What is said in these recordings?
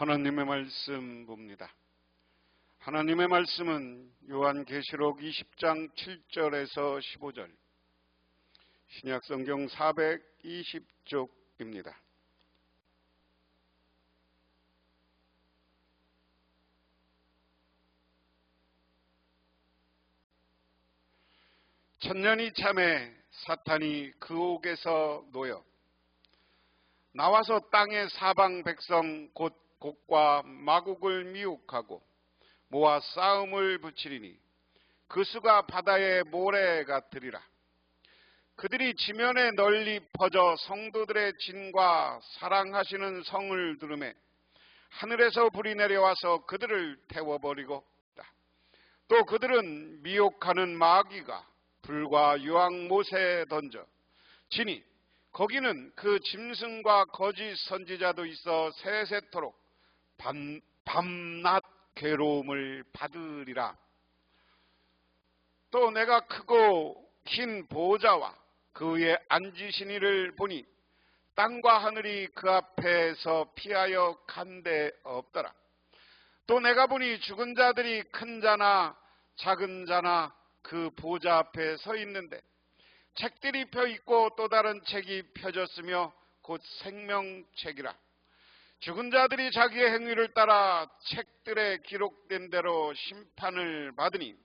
하나님의 말씀 봅니다. 하나님의 말씀은 요한계시록 20장 7절에서 15절, 신약성경 420쪽입니다. 천년이 참에 사탄이 그 옥에서 놓여 나와서 땅의 사방 백성 곧 곡과 마곡을 미혹하고 모아 싸움을 붙이리니 그 수가 바다의 모래 같으리라. 그들이 지면에 널리 퍼져 성도들의 진과 사랑하시는 성을 두르매 하늘에서 불이 내려와서 그들을 태워버리고 또 그들은 미혹하는 마귀가 불과 유황 못에 던져 지니 거기는 그 짐승과 거짓 선지자도 있어 세세토록 밤낮 괴로움을 받으리라. 또 내가 크고 흰 보좌와 그 위에 앉으신 이를 보니 땅과 하늘이 그 앞에서 피하여 간데 없더라. 또 내가 보니 죽은 자들이 큰 자나 작은 자나 그 보좌 앞에 서 있는데 책들이 펴 있고 또 다른 책이 펴졌으며 곧 생명책이라. 죽은 자들이 자기의 행위를 따라 책들에 기록된 대로 심판을 받으니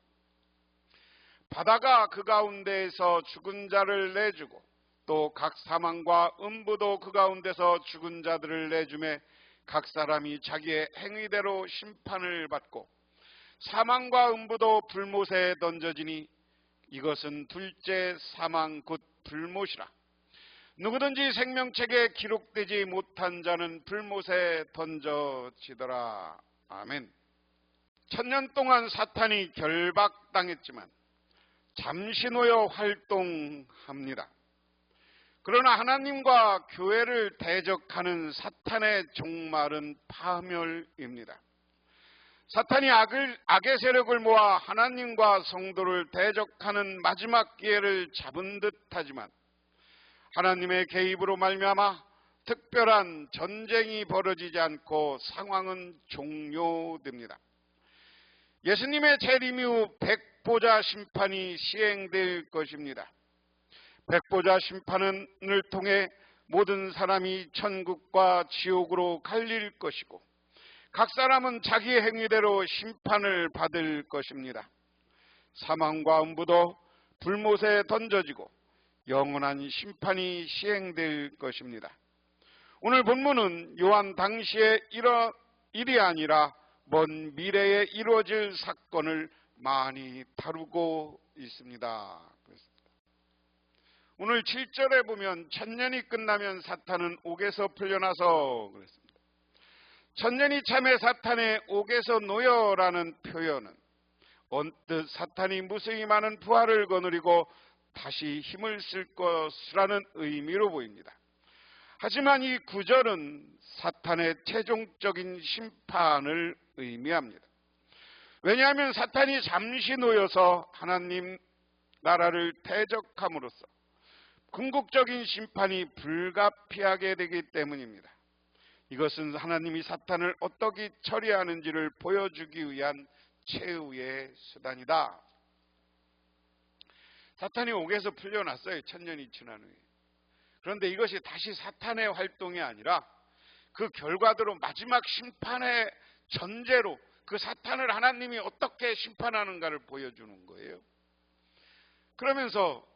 바다가 그 가운데에서 죽은 자를 내주고 또 각 사망과 음부도 그 가운데서 죽은 자들을 내주매 각 사람이 자기의 행위대로 심판을 받고 사망과 음부도 불못에 던져지니 이것은 둘째 사망 곧 불못이라. 누구든지 생명책에 기록되지 못한 자는 불못에 던져지더라. 아멘. 천년 동안 사탄이 결박당했지만 잠시 놓여 활동합니다. 그러나 하나님과 교회를 대적하는 사탄의 종말은 파멸입니다. 사탄이 악의 세력을 모아 하나님과 성도를 대적하는 마지막 기회를 잡은 듯하지만 하나님의 개입으로 말미암아 특별한 전쟁이 벌어지지 않고 상황은 종료됩니다. 예수님의 재림 이후 백보자 심판이 시행될 것입니다. 백보자 심판을 통해 모든 사람이 천국과 지옥으로 갈릴 것이고 각 사람은 자기의 행위대로 심판을 받을 것입니다. 사망과 음부도 불못에 던져지고 영원한 심판이 시행될 것입니다. 오늘 본문은 요한 당시의 일이 아니라 먼 미래에 이루어질 사건을 많이 다루고 있습니다. 오늘 7절에 보면 천년이 끝나면 사탄은 옥에서 풀려나서 그랬습니다. 천년이 참에 사탄의 옥에서 놓여라는 표현은 언뜻 사탄이 무수히 많은 부활을 거느리고 다시 힘을 쓸 것이라는 의미로 보입니다. 하지만 이 구절은 사탄의 최종적인 심판을 의미합니다. 왜냐하면 사탄이 잠시 놓여서 하나님 나라를 대적함으로써 궁극적인 심판이 불가피하게 되기 때문입니다. 이것은 하나님이 사탄을 어떻게 처리하는지를 보여주기 위한 최후의 수단이다. 사탄이 옥에서 풀려났어요. 천년이 지난 후에. 그런데 이것이 다시 사탄의 활동이 아니라 그 결과대로 마지막 심판의 전제로 그 사탄을 하나님이 어떻게 심판하는가를 보여주는 거예요. 그러면서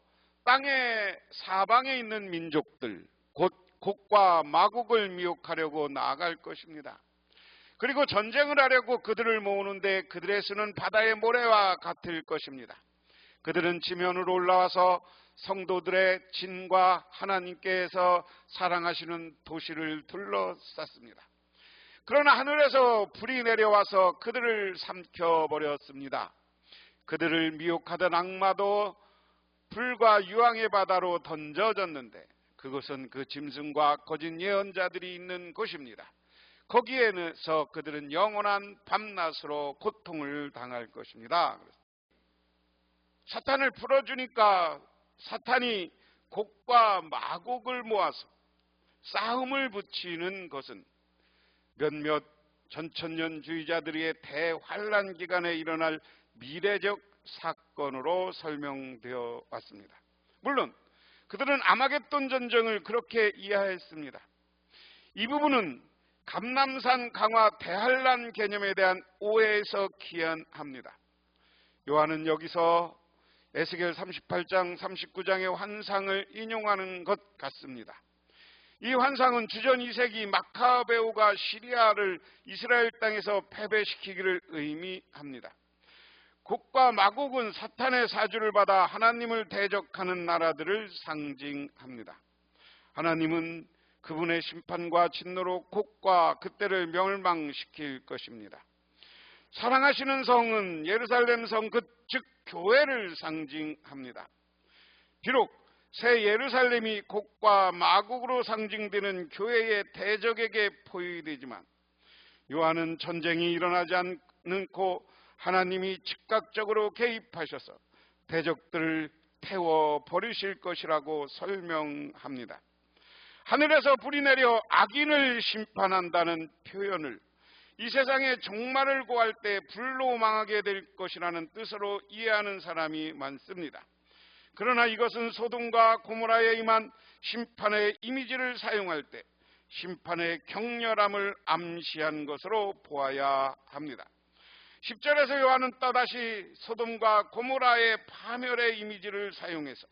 땅의 사방에 있는 민족들, 곧 곡과 마곡을 미혹하려고 나아갈 것입니다. 그리고 전쟁을 하려고 그들을 모으는데 그들의 수는 바다의 모래와 같을 것입니다. 그들은 지면으로 올라와서 성도들의 진과 하나님께서 사랑하시는 도시를 둘러쌌습니다. 그러나 하늘에서 불이 내려와서 그들을 삼켜버렸습니다. 그들을 미혹하던 악마도 불과 유황의 바다로 던져졌는데 그것은 그 짐승과 거짓 예언자들이 있는 곳입니다. 거기에서 그들은 영원한 밤낮으로 고통을 당할 것입니다. 사탄을 풀어주니까 사탄이 곡과 마곡을 모아서 싸움을 붙이는 것은 몇몇 전천년주의자들의 대환란 기간에 일어날 미래적 사건으로 설명되어 왔습니다. 물론 그들은 아마겟돈 전쟁을 그렇게 이해했습니다. 이 부분은 감람산 강화 대환란 개념에 대한 오해에서 기원합니다. 요한은 여기서 에스겔 38장 39장의 환상을 인용하는 것 같습니다. 이 환상은 주전 2세기 마카베오가 시리아를 이스라엘 땅에서 패배시키기를 의미합니다. 곡과 마곡은 사탄의 사주를 받아 하나님을 대적하는 나라들을 상징합니다. 하나님은 그분의 심판과 진노로 곡과 그때를 멸망시킬 것입니다. 사랑하시는 성은 예루살렘 성 즉 교회를 상징합니다. 비록 새 예루살렘이 곡과 마곡으로 상징되는 교회의 대적에게 포위되지만 요한은 전쟁이 일어나지 않고 하나님이 즉각적으로 개입하셔서 대적들을 태워버리실 것이라고 설명합니다. 하늘에서 불이 내려 악인을 심판한다는 표현을 이 세상에 종말을 고할 때 불로 망하게 될 것이라는 뜻으로 이해하는 사람이 많습니다. 그러나 이것은 소돔과 고모라에 임한 심판의 이미지를 사용할 때 심판의 격렬함을 암시한 것으로 보아야 합니다. 10절에서 요한은 또다시 소돔과 고모라의 파멸의 이미지를 사용해서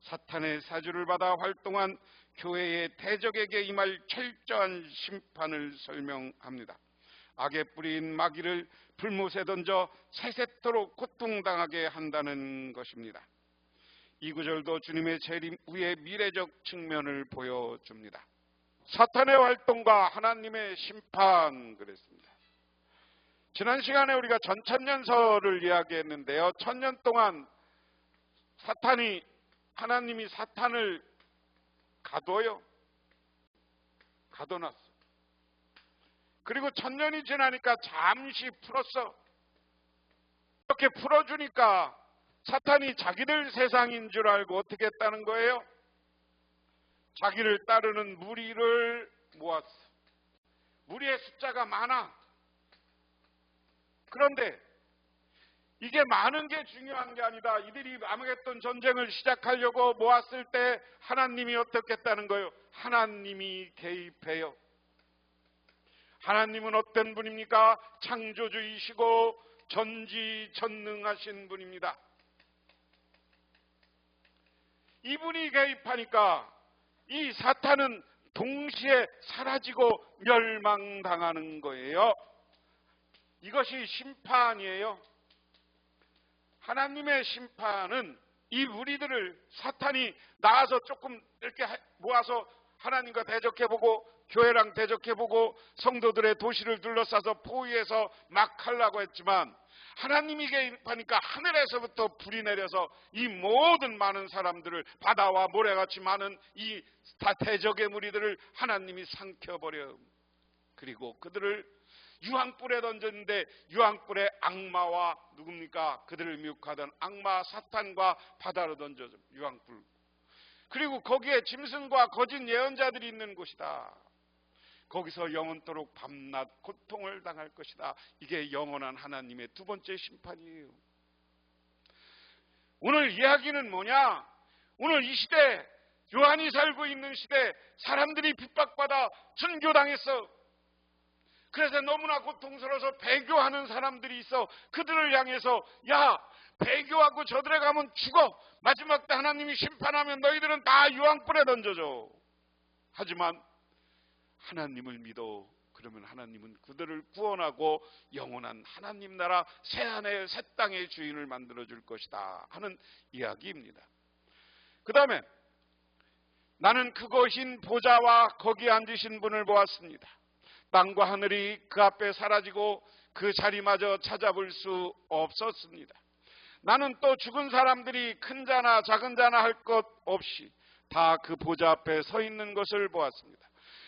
사탄의 사주를 받아 활동한 교회의 대적에게 임할 철저한 심판을 설명합니다. 악의 뿌리인 마귀를 불못에 던져 세세토록 고통당하게 한다는 것입니다. 이 구절도 주님의 재림 후의 미래적 측면을 보여줍니다. 사탄의 활동과 하나님의 심판 그랬습니다. 지난 시간에 우리가 전천년설을 이야기했는데요. 1000년 동안 하나님이 사탄을 가둬놨어. 그리고 1000년이 지나니까 잠시 풀었어. 이렇게 풀어주니까 사탄이 자기들 세상인 줄 알고 어떻게 했다는 거예요? 자기를 따르는 무리를 모았어. 무리의 숫자가 많아. 그런데 이게 많은 게 중요한 게 아니다. 이들이 아마겟돈 전쟁을 시작하려고 모았을 때 하나님이 어떻게 했다는 거예요? 하나님이 개입해요. 하나님은 어떤 분입니까? 창조주이시고 전지전능하신 분입니다. 이분이 개입하니까 이 사탄은 동시에 사라지고 멸망당하는 거예요. 이것이 심판이에요. 하나님의 심판은 이 무리들을 사탄이 나와서 조금 이렇게 모아서 하나님과 대적해보고 교회랑 대적해보고 성도들의 도시를 둘러싸서 포위해서 막 하려고 했지만 하나님이 개입하니까 하늘에서부터 불이 내려서 이 모든 많은 사람들을 바다와 모래같이 많은 이 대적의 무리들을 하나님이 삼켜버려. 그리고 그들을 유황불에 던졌는데 유황불에 악마와 누굽니까? 그들을 미혹하던 악마 사탄과 바다로 던져서 유황불. 그리고 거기에 짐승과 거짓 예언자들이 있는 곳이다. 거기서 영원토록 밤낮 고통을 당할 것이다. 이게 영원한 하나님의 두 번째 심판이에요. 오늘 이야기는 뭐냐? 오늘 이 시대, 요한이 살고 있는 시대, 사람들이 핍박받아 순교당했어. 그래서 너무나 고통스러워서 배교하는 사람들이 있어. 그들을 향해서 야, 배교하고 저들에 가면 죽어. 마지막 때 하나님이 심판하면 너희들은 다 유황불에 던져줘. 하지만 하나님을 믿어. 그러면 하나님은 그들을 구원하고 영원한 하나님 나라 새하늘 새 땅의 주인을 만들어줄 것이다 하는 이야기입니다. 그 다음에 나는 크고 흰 보좌와 거기 앉으신 분을 보았습니다. 땅과 하늘이 그 앞에 사라지고 그 자리마저 찾아볼 수 없었습니다. 나는 또 죽은 사람들이 큰 자나 작은 자나 할 것 없이 다 그 보좌 앞에 서 있는 것을 보았습니다.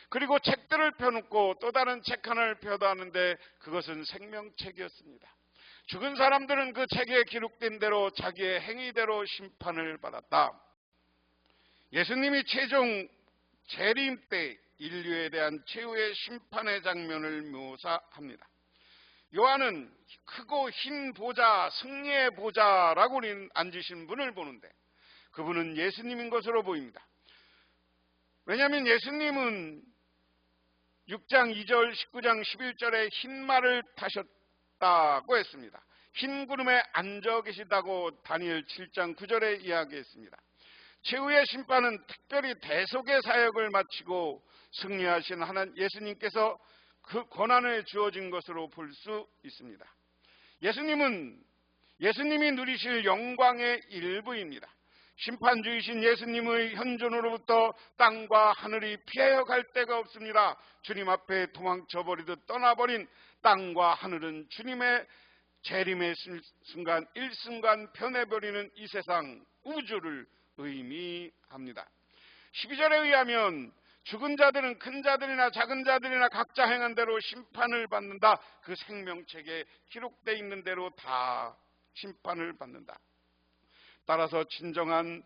그리고 책들을 펴놓고 또 다른 책 하나를 펴다하는데 그것은 생명책이었습니다. 죽은 사람들은 그 책에 기록된 대로 자기의 행위대로 심판을 받았다. 예수님이 최종 재림 때 인류에 대한 최후의 심판의 장면을 묘사합니다. 요한은 크고 흰 보좌, 승리의 보좌라고 앉으신 분을 보는데 그분은 예수님인 것으로 보입니다. 왜냐하면 예수님은 6장 2절, 19장 11절에 흰 말을 타셨다고 했습니다. 흰 구름에 앉아 계시다고 다니엘 7장 9절에 이야기했습니다. 최후의 심판은 특별히 대속의 사역을 마치고 승리하신 하나님 예수님께서 그 권한을 주어진 것으로 볼 수 있습니다. 예수님이 누리실 영광의 일부입니다. 심판주이신 예수님의 현존으로부터 땅과 하늘이 피하여 갈 데가 없습니다. 주님 앞에 도망쳐버리듯 떠나버린 땅과 하늘은 주님의 재림의 순간 일순간 변해버리는 이 세상 우주를 의미합니다. 12절에 의하면 죽은 자들은 큰 자들이나 작은 자들이나 각자 행한 대로 심판을 받는다. 그 생명책에 기록되어 있는 대로 다 심판을 받는다. 따라서 진정한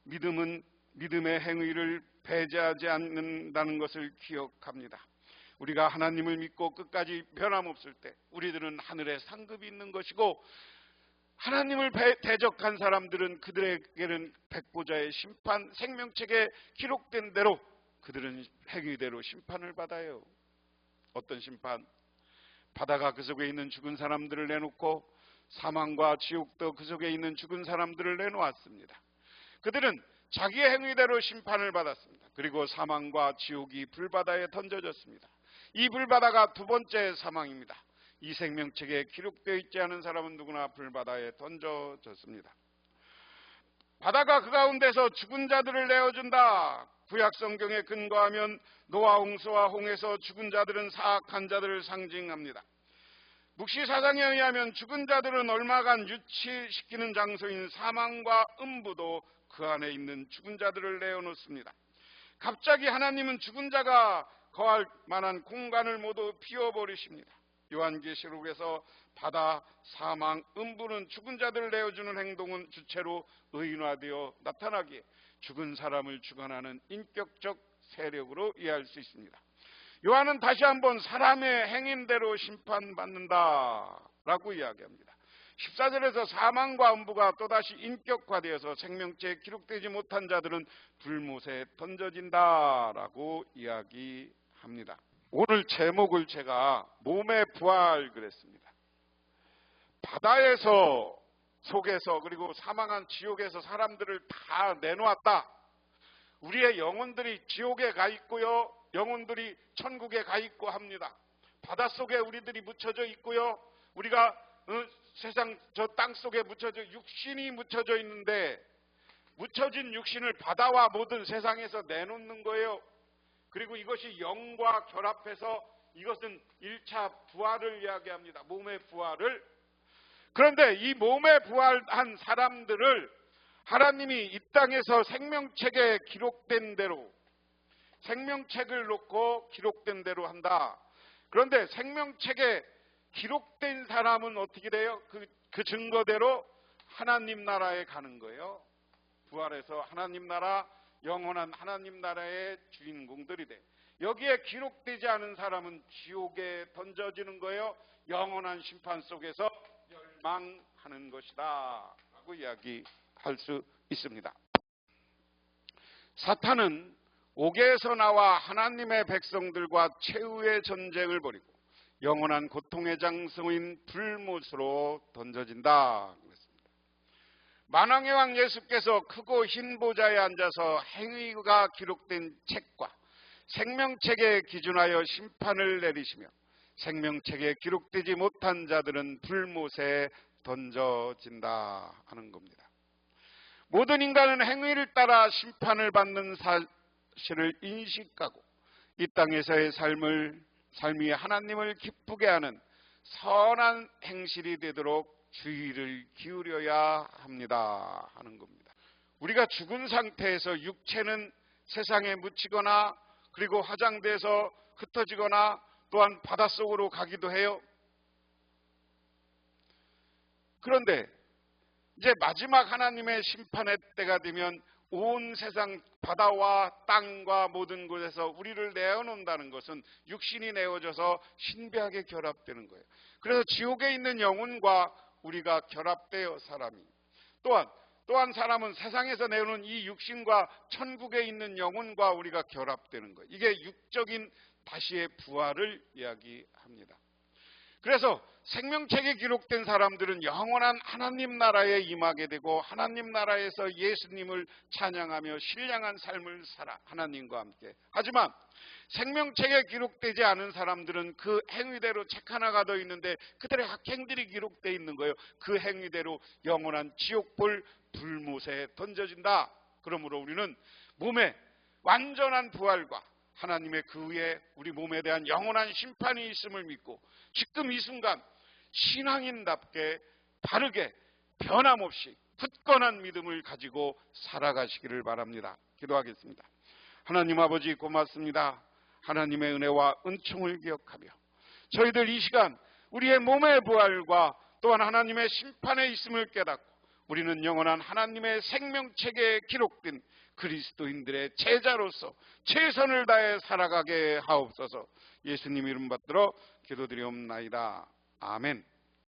믿음은 믿음의 행위를 배제하지 않는다는 것을 기억합니다. 우리가 하나님을 믿고 끝까지 변함없을 때 우리들은 하늘에 상급이 있는 것이고 하나님을 대적한 사람들은 그들에게는 백보자의 심판, 생명책에 기록된 대로 그들은 행위대로 심판을 받아요. 어떤 심판? 바다가 그 속에 있는 죽은 사람들을 내놓고 사망과 지옥도 그 속에 있는 죽은 사람들을 내놓았습니다. 그들은 자기의 행위대로 심판을 받았습니다. 그리고 사망과 지옥이 불바다에 던져졌습니다. 이 불바다가 두 번째 사망입니다. 이 생명책에 기록되어 있지 않은 사람은 누구나 불바다에 던져졌습니다. 바다가 그 가운데서 죽은 자들을 내어준다. 구약 성경에 근거하면 노아 홍수와 홍해에서 죽은 자들은 사악한 자들을 상징합니다. 묵시 사상에 의하면 죽은 자들은 얼마간 유치시키는 장소인 사망과 음부도 그 안에 있는 죽은 자들을 내어놓습니다. 갑자기 하나님은 죽은 자가 거할 만한 공간을 모두 비워버리십니다. 요한계시록에서 바다, 사망, 음부는 죽은 자들을 내어주는 행동은 주체로 의인화되어 나타나기에 죽은 사람을 주관하는 인격적 세력으로 이해할 수 있습니다. 요한은 다시 한번 사람의 행인대로 심판받는다라고 이야기합니다. 14절에서 사망과 음부가 또다시 인격화되어서 생명체에 기록되지 못한 자들은 불못에 던져진다라고 이야기합니다. 오늘 제목을 제가 몸의 부활 그랬습니다. 바다에서 속에서 그리고 사망한 지옥에서 사람들을 다 내놓았다. 우리의 영혼들이 지옥에 가 있고요. 영혼들이 천국에 가 있고 합니다. 바닷속에 우리들이 묻혀져 있고요. 우리가 세상 저 땅속에 묻혀져 육신이 묻혀져 있는데 묻혀진 육신을 바다와 모든 세상에서 내놓는 거예요. 그리고 이것이 영과 결합해서 이것은 1차 부활을 이야기합니다. 몸의 부활을. 그런데 이 몸에 부활한 사람들을 하나님이 이 땅에서 생명책에 기록된 대로 생명책을 놓고 기록된 대로 한다. 그런데 생명책에 기록된 사람은 어떻게 돼요? 그 증거대로 하나님 나라에 가는 거예요. 부활해서 하나님 나라, 영원한 하나님 나라의 주인공들이 돼. 여기에 기록되지 않은 사람은 지옥에 던져지는 거예요. 영원한 심판 속에서 멸망하는 것이다 라고 이야기할 수 있습니다. 사탄은 옥에서 나와 하나님의 백성들과 최후의 전쟁을 벌이고 영원한 고통의 장소인 불못으로 던져진다 그랬습니다. 만왕의 왕 예수께서 크고 흰 보좌에 앉아서 행위가 기록된 책과 생명책에 기준하여 심판을 내리시며 생명책에 기록되지 못한 자들은 불못에 던져진다 하는 겁니다. 모든 인간은 행위를 따라 심판을 받는 사실을 인식하고 이 땅에서의 삶이 하나님을 기쁘게 하는 선한 행실이 되도록 주의를 기울여야 합니다 하는 겁니다. 우리가 죽은 상태에서 육체는 세상에 묻히거나 그리고 화장돼서 흩어지거나 또한 바닷속으로 가기도 해요. 그런데 이제 마지막 하나님의 심판의 때가 되면 온 세상 바다와 땅과 모든 곳에서 우리를 내어놓는다는 것은 육신이 내어져서 신비하게 결합되는 거예요. 그래서 지옥에 있는 영혼과 우리가 결합되어 사람이 또한 사람은 세상에서 내어놓은 이 육신과 천국에 있는 영혼과 우리가 결합되는 거예요. 이게 육적인 다시의 부활을 이야기합니다. 그래서 생명책에 기록된 사람들은 영원한 하나님 나라에 임하게 되고 하나님 나라에서 예수님을 찬양하며 신령한 삶을 살아 하나님과 함께. 하지만 생명책에 기록되지 않은 사람들은 그 행위대로 책 하나가 더 있는데 그들의 악행들이 기록되어 있는 거예요. 그 행위대로 영원한 지옥불 불못에 던져진다. 그러므로 우리는 몸의 완전한 부활과 하나님의 그 위에 우리 몸에 대한 영원한 심판이 있음을 믿고 지금 이 순간 신앙인답게 바르게 변함없이 굳건한 믿음을 가지고 살아가시기를 바랍니다. 기도하겠습니다. 하나님 아버지 고맙습니다. 하나님의 은혜와 은총을 기억하며 저희들 이 시간 우리의 몸의 부활과 또한 하나님의 심판에 있음을 깨닫고 우리는 영원한 하나님의 생명책에 기록된 그리스도인들의 제자로서 최선을 다해 살아가게 하옵소서. 예수님 이름 받들어 기도드리옵나이다. 아멘.